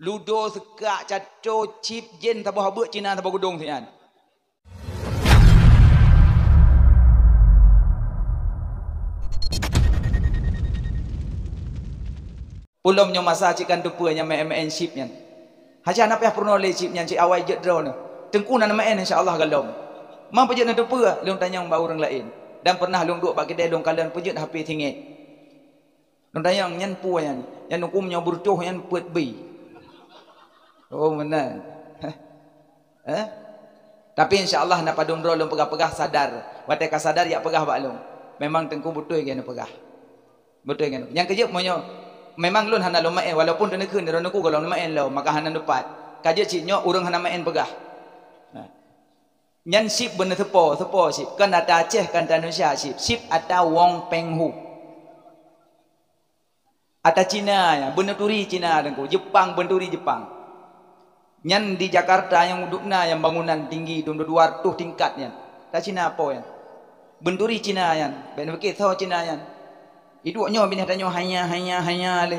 Ludo sekak caco chip jen tabah habuk Cina tabah gudung sian. Pulomnya masa cikan tupanya MN chip nyan. Haja nak payah pernah le chip nyan cik awai jet drone. Tengkunan MN insya-Allah galom. Mam pejet nak tupa long tanyang ba orang lain. Dan pernah long duk bak kedai long kalian pejet HP tingit. Long tanyang nyan pu yan. Yan hukumnya burcuh yan put bi. Oh benar. Tapi insya-Allah nak padung drone long pegah-pegah sadar. Watai ka sadar ya pegah bak long. Memang tengku betul kan pegah. Betul kan. Yang kejep monyo memang lun hana lo main walaupun dana keun dana ku kalau main lo maka hana dapat kaje ciknya urang hana main pegah nyan sip bener sepo sip kan ada Aceh kan Indonesia sip ada wong penghu ada Cina ya bener turi Cina dengku Jepang benturi Jepang nyan di Jakarta yang dudukna yang bangunan tinggi 200 tingkatnya ta Cina apa ya benturi Cina yan ben bekit so Cina yan iduknya bini tanya hanya le.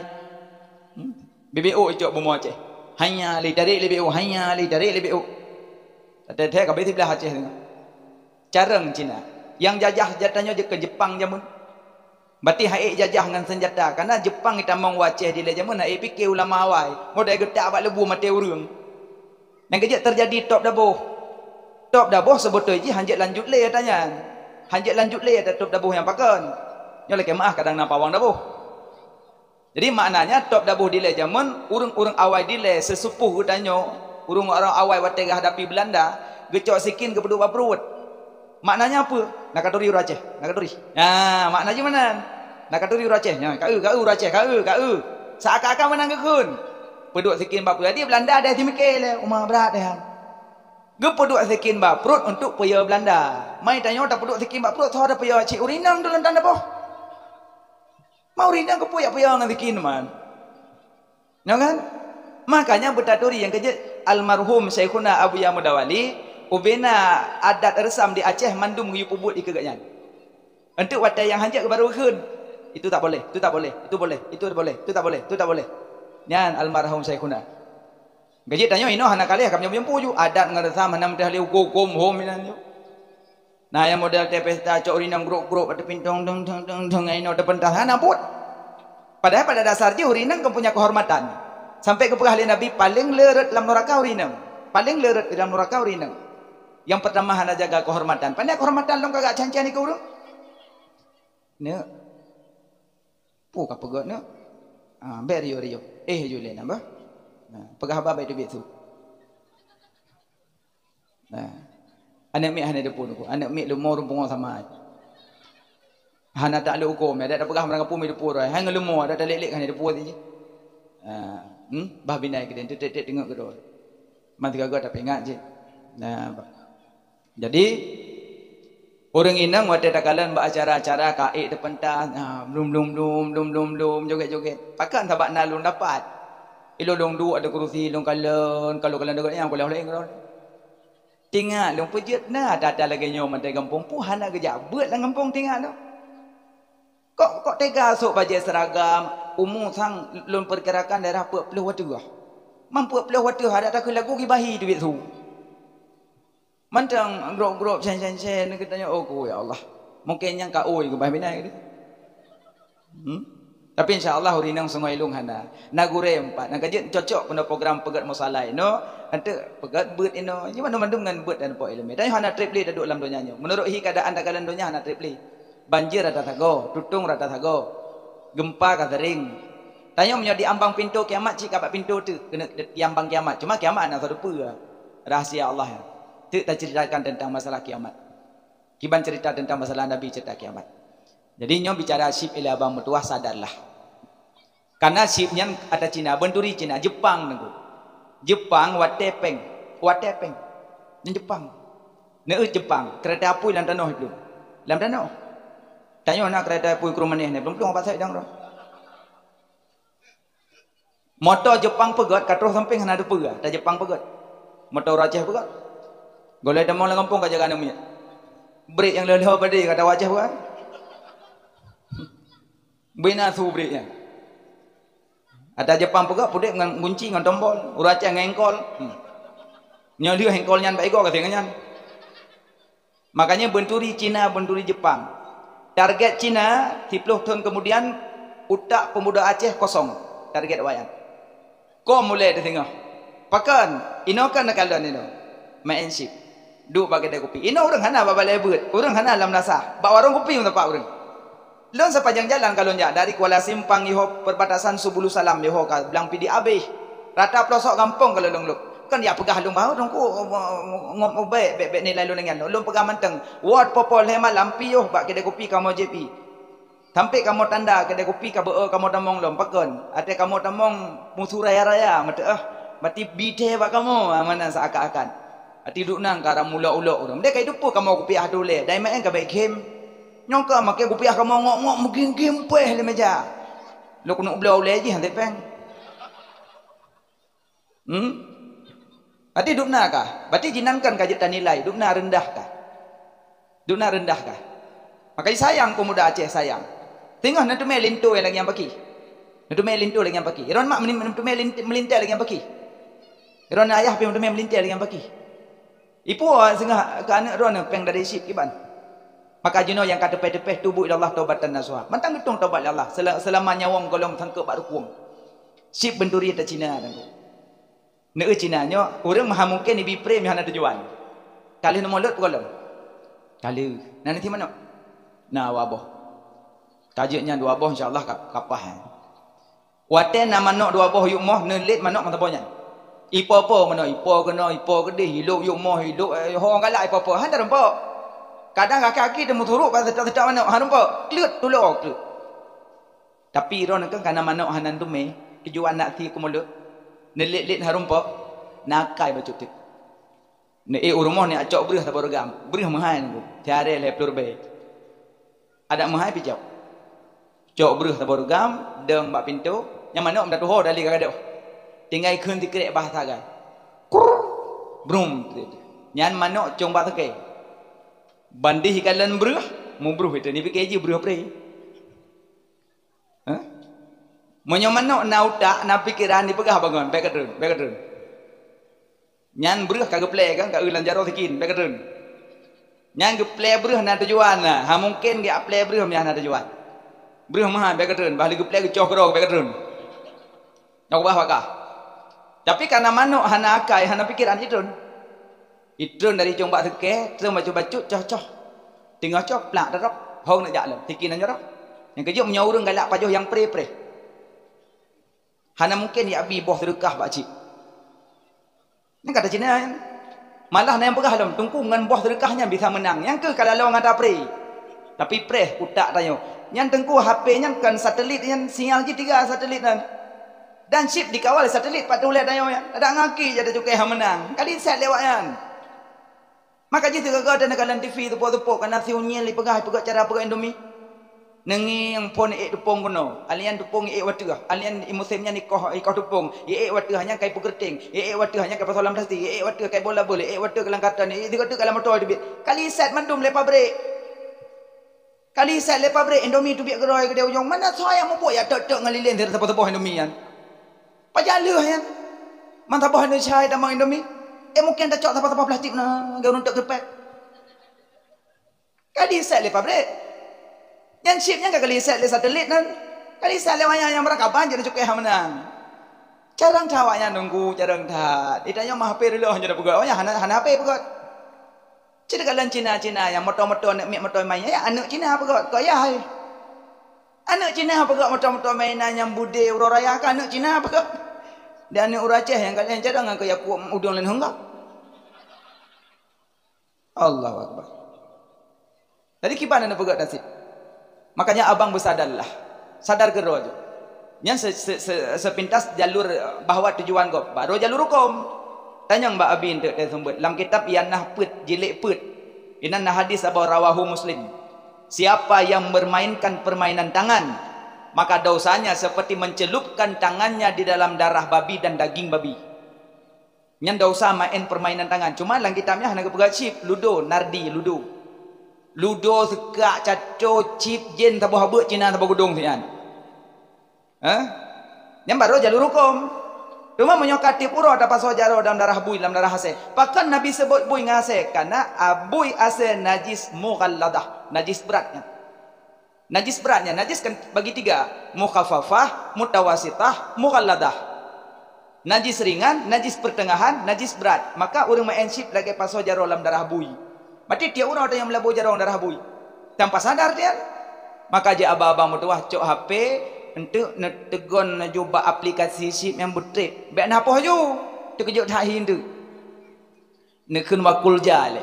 BBO ijok bomo Aceh. Hanya le dari BBO hanya le dari BBO. Tete ka beti belah Aceh tengok. Careng Cina. Yang jajah jatanya je ke Jepang jamun. Berarti haik jajah dengan senjata karena Jepang kita mau Aceh di le jamun haik fikir ulama awai. Modai getak bak lebu mati urang. Yang kejap terjadi top dabuh. Top dabuh sebetulnya je hanjat lanjut le tanya. Hanjat lanjut le top dabuh yang pakan. Nya lek maah kadang nampak wang dabuh. Jadi maknanya top dabuh dile zaman urang-urang awai dile sesepuh udanyo, urang orang awai wate hadapi Belanda, gecok sikin ke peduk baprut. Maknanya apa? Nak katuri Aceh, nak katuri. Nah, maknanya mana? Nak katuri Aceh. Nya kau Aceh, kau. Seakan-akan menang kekun. Peduk sikin baprut. Jadi Belanda ada timikir le, umah berat dah. Ge peduk sikin baprut untuk paya Belanda. Mai tanya tak peduk sikin baprut so ada paya Cik Urinang dalam tanda boh. Mau rinang ke puyak-puyak dengan bikin man. Ya kan? Makanya bertaturi yang kerja almarhum Syekhuna Abu Ya Mudawali ubena adat resam di Aceh mandum guyup ubud di kegaknya. Untuk wadah yang hanjak baru keun. Itu tak boleh, itu tak boleh, itu boleh, itu boleh, itu tak boleh, itu tak boleh. Nyan almarhum Syekhuna. Gaji tanya ino hana kali kami nyampu ju adat ngeresam hanam teh liu hukum hom minan ju. Nah yang model pesta cok urinang grup-grup ada pintong deng ino depan tahanan pun. Padahal pada dasarnya urinang punya kehormatan. Sampai ke pengahlian Nabi paling leret dalam neraka urinang. Paling leret dalam neraka urinang. Yang pertama hana jaga kehormatan. Pandai kehormatan long kagak cancan iku urang. Ne. Pu ka pegot ne. Ber yo. Julen apa? Nah, pegah apa itu bitu. Nah. Anak mik hana depan aku. Anak mik lemur rumpung sama. Hana tak ada hukum. Ada pegah mereka pumi depan. Hang lemur ada lelek hana depan je. Bah binai kita tet tengok ke doi. Mati kagak tapi ingat je. Nah. Jadi orang inang waktu takalan buat acara-acara kaik depan tas. Belum joget-joget. Pakan sabak nalung dapat. Ilo dong du ada kerusi long kalen kalau kalian dekat yang boleh kalau tinggal long pejet nah ada lagi nyom ada kampung puhan nak kerja buat lah kampung tinggal tu kok tega sok baju seragam umum sang lon perkirakan daerah puluh waktu mampu puluh waktu ada tak lagu gibahi duit tu mantang grup-grup sen kita tanya oh ya Allah mungkin yang kau ke bah binai gitu tapi insya-Allah urinang sungai lung hana nagure empat nak kajet cocok pada program pegat musalai no ante pegat beut ino nya mandum dengan beut dan po ilmu dan hana tripli duduk dalam donyanya menurut hi keadaan dakalan donya hana tripli banjir rata tago tutung rata tago gempa kasering tanya menjadi ambang pintu kiamat cik kapak pintu tu kena diambang kiamat cuma kiamat nak serupa rahasia Allah ya tu tak ceritakan tentang masalah kiamat kiban cerita tentang masalah nabi cerita kiamat. Jadi nyom bicara sip ila abang mertua sadarlah. Karena sipnya ada Cina, benturi Cina, Jepang nengku. Jepang watepeng. Yang Jepang. Jepang, kereta api dalam tanah itu. Dalam tanah. Tanya nak kereta api ke rumah ni belum apa saya dang dah. Motor Jepang pegat katro samping hana ada pegat. Tak Jepang pegat. Motor Aceh pegat. Golai demang lang kampung ka jaga namanya. Break yang leleh pada kata wajah bukan. Bina su breaknya. Ada Jepang pegak pudek dengan kunci dengan tombol, uraca ngengkol. Nyali hengkolnya baik kok katanya. Makanya benturi Cina, benturi Jepang. Target Cina 10 tahun kemudian utak pemuda Aceh kosong. Target wayan. Kau mulai di tengah. Pakan, ino kan nakalan ino. Main ship. Duk bagi dia kopi. Ino orang hana bapa lebut. Orang hana alam nasa. Bawa orang kopi untuk pak orang. Lon sepanjang jalan kalau nyak dari Kuala Simpang iho perbatasan Subulu Salam iho ka belang pidi abih. Rata pelosok kampung kalau long luk. Kan dia pegah lung bahu dong ku ngom baik nilai lu dengan lu pegah manteng. Wad popol he malam piyo bak kedai kopi kamu JP. Sampai kamu tanda kedai kopi ka beu kamu tamong lom pakon. Ate kamu tamong musuh raya-raya mate mati bide bak kamu mana seakan-akan. Ati duk nang kara mula-ulok orang. Dia kai dupu kamu kopi ah dole. Dai main ka baik kem. Nyongka makai kopi ah kamu ngok-ngok mungkin kempeh le meja. Lu kena belau leji hantai peng. Berarti dukna kah? Berarti jinankan kajitan nilai. Dukna rendah kah? Dukna rendah kah? Makanya sayang pemuda Aceh sayang. Tengok nanti melintu yang lagi yang baki. Nanti melintu lagi yang baki. Iron mak nanti melintai lagi yang baki. Iron ayah pun nanti melintai lagi yang baki. Ipu sengah ke anak Iron peng dari ship kiban. Maka jino yang kata tepeh tubuh Allah taubatan nasuha. Mantang hitung taubat Allah. Selama nyawang golong tangkap baru kuang. Ship benturi tak Cina tangkap. Nek Cina nyo orang maha mungkin ibi pre mi hana tujuan. Kali no molot golong. Kali nanti mana? Nah waboh. Tajuknya dua boh insyaallah kapah. Wate nama nok dua boh yuk moh nelit manok mataponya. Ipo apa mana ipo kena ipo gede hiluk yuk moh hiluk hong galak ipo apa han rempo. Kadang kaki-kaki demu turuk pas tak manok han rempo. Klut tulok klut. Tapi ron kan kana manok hanan tu me tujuan nak ti kumuluk. Nelit-lit harumpo nakai bacuk tip. Ne urumoh ni acok berih tak beragam. Berih mahai ni. Tiare le pelur be. Ada mahai pijau. Cok berih tak beragam deng bak pintu. Yang mana om dah tuho dali kadang. Tinggal keun tikrek bahasa kan. Brum. Nyan manok cong bak take. Bandih kalan berih, mu berih itu ni PKJ berih pre. Hah? Menyomanok na utak na pikiran ni pegah bangun bekadrun. Nyan bereh kagak play kan kagak lanjaro sikin bekadrun. Nyan ge play bereh na tujuan nah. Ha mungkin ge play bereh mi na tujuan. Bereh mah bekadrun bahli ge play ge coh kro bekadrun. Nak bah wakah. Tapi karena manok hana akai hana pikiran idrun. Idrun dari jong bak teke terus bacu-bacu coh-coh. Tinggal coh plak darap hong nak jalan sikin nyorok. Yang kejut menyaurung galak pajoh yang pre-pre. Hana mungkin ya abi boh sedekah pak cik. Ini kata Cina kan. Malah yang pegah dalam tungkungan boh sedekahnya bisa menang. Yang ke kalau lawan ada pre. Tapi pre utak tayo. Yang tengku HP-nya kan satelit yang sinyal G3 satelit kan. Dan chip dikawal satelit pat tulet tayo yang. Ada ngaki jadi cukai yang menang. Kali set lewat kan. Maka jitu kagak ada nakalan TV tepuk-tepuk kan nasi unyil pegah cara pegah Indomie. Nengi yang pon tupung kono alian tupung watah alian musimnya nikoh tupung watah hanya kai pugerting watah hanya kai pasolam plastik watah kai bola bola watah kelangkatan itu kalau motor dibit kali set mandum le pabrik kali set le pabrik Indomie tu biak geroi ke dia ujung mana saya mau buat ya tok ngalilin dari tepah-tepah Indomie kan pajaluh ya mantap bahan Indonesia damang Indomie mungkin dah cok tepah-tepah plastik nah gaun untuk kepek kali set le pabrik yang chipnya kagak lihat le satelit kan. Kali salewanya yang merakapan jadi cukai menang. Jarang tawanya nunggu, jarang tat. Itanya mah HP dulu hanya pegat. Oh ya hana HP pegat. Ciri kalian Cina yang motor-motor nak motor main ya anak Cina pegat. Kau ya hai. Anak Cina pegat motor-motor mainan yang bude uraya kan anak Cina pegat. Dan anak Aceh yang kalian jarang ngak ya ku udang lain henggak. Allahu Akbar. Tadi kipan anak pegat nasib. Makanya abang bersadarlah. Sadar gero aja. Yang sepintas jalur bahwa tujuan kau. Baru jalur hukum. Tanya Mbak Abi untuk tersebut. Dalam kitab Yanah Put, Jilid Put. Ini hadis Abu Rawahu Muslim. Siapa yang bermainkan permainan tangan, maka dosanya seperti mencelupkan tangannya di dalam darah babi dan daging babi. Yang dosa main permainan tangan. Cuma dalam kitabnya hanya kepegat chip, ludo, nardi, ludo. Ludo sekak caco chip jen tabuh habuk Cina tabuh gudung sian. Yang baru jalur hukum. Cuma menyokati pura dapat sojaro dalam darah bui, dalam darah hasil. Bahkan Nabi sebut bui ngase karena bui hasil najis mughalladah, najis beratnya. Najis beratnya, najis kan bagi tiga, mukhaffafah, mutawasitah, mughalladah. Najis ringan, najis pertengahan, najis berat. Maka orang mensip lagi pas sojaro dalam darah bui. Berarti dia orang ada yang melabuh jarang darah bui. Tanpa sadar dia. Maka je abang-abang mutuah cok HP untuk nak tegon nak cuba aplikasi sip yang betrip. Baik nak apa ju? Terkejut tak hindu. Nak kun wakul jale.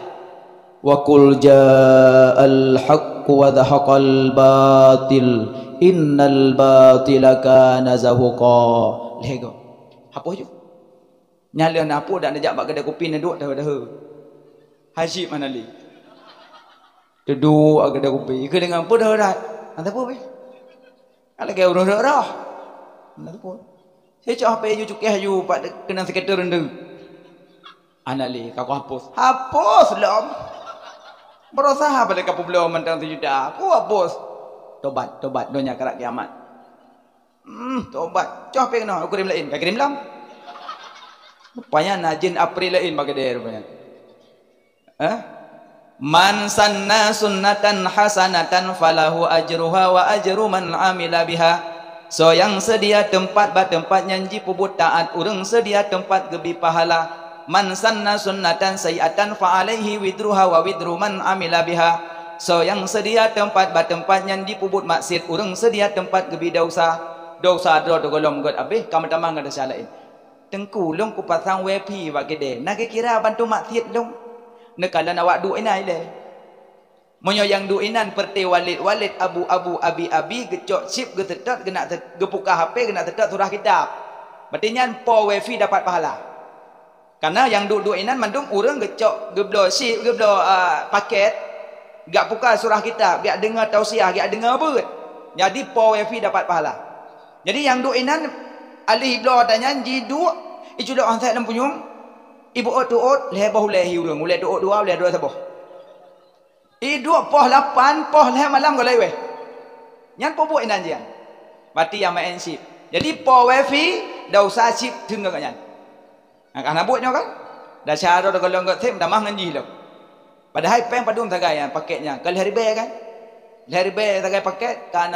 Wakul ja'al haqq wa dhahaqal batil. Innal batila kana zahuqa. Lego. Apa ju? Nyala nak apa dak najak bak kedai kopi nak duk dah. Haji mana li? Duduk kedai kopi. Ke dengan apa dah? Ada apa weh? Ada ke urang dah. Ada apa? Saya cak apa you cukih you pak kena sekitar rendu. Anak li kau hapus. Hapus lom. Berusaha pada kau belum mentang sejuta. Aku hapus. Tobat dunia kerak kiamat. Tobat. Cak apa kena? Aku kirim lain. Kau kirim lam. Rupanya najin April lain bagi dia rupanya. Man sanna sunnatan hasanatan falahu ajruha wa ajru man amila biha. So yang sedia tempat ba tempat nyanji pubut taat urang sedia tempat gebi pahala. Man sanna sunnatan sayiatan fa alaihi widruha wa widru man amila biha. So yang sedia tempat ba tempat nyanji pubut maksiat urang sedia tempat gebi dosa. Dosa do golong god abeh kamu tamang ada salain. Tengku long ku pasang WP wa gede. Nak kira bantu maksiat long. Nekalan awak du inai le. Monyo yang du inan perti walid abu abi gecok chip getetat kena gebuka HP kena tetat surah kitab. Berarti nyan po wifi dapat pahala. Karena yang du inan mandung urang gecok geblo chip geblo paket gak buka surah kitab, gak dengar tausiah, gak dengar apa. Jadi po wifi dapat pahala. Jadi yang du inan alih blo tanya jidu icu do ansai lam punyung ibu ot leh bah leh urang uleh do dua uleh dua sabah i dua poh 8 poh leh malam golai weh nyan po buat inan jian berarti yang main sip jadi po wifi dah usah sip thung gak nyan kan buatnya kan dah cara dah golong gak them dah mah nganji lo padahal peng padum tagai yang paketnya kali hari be kan hari be tagai paket kan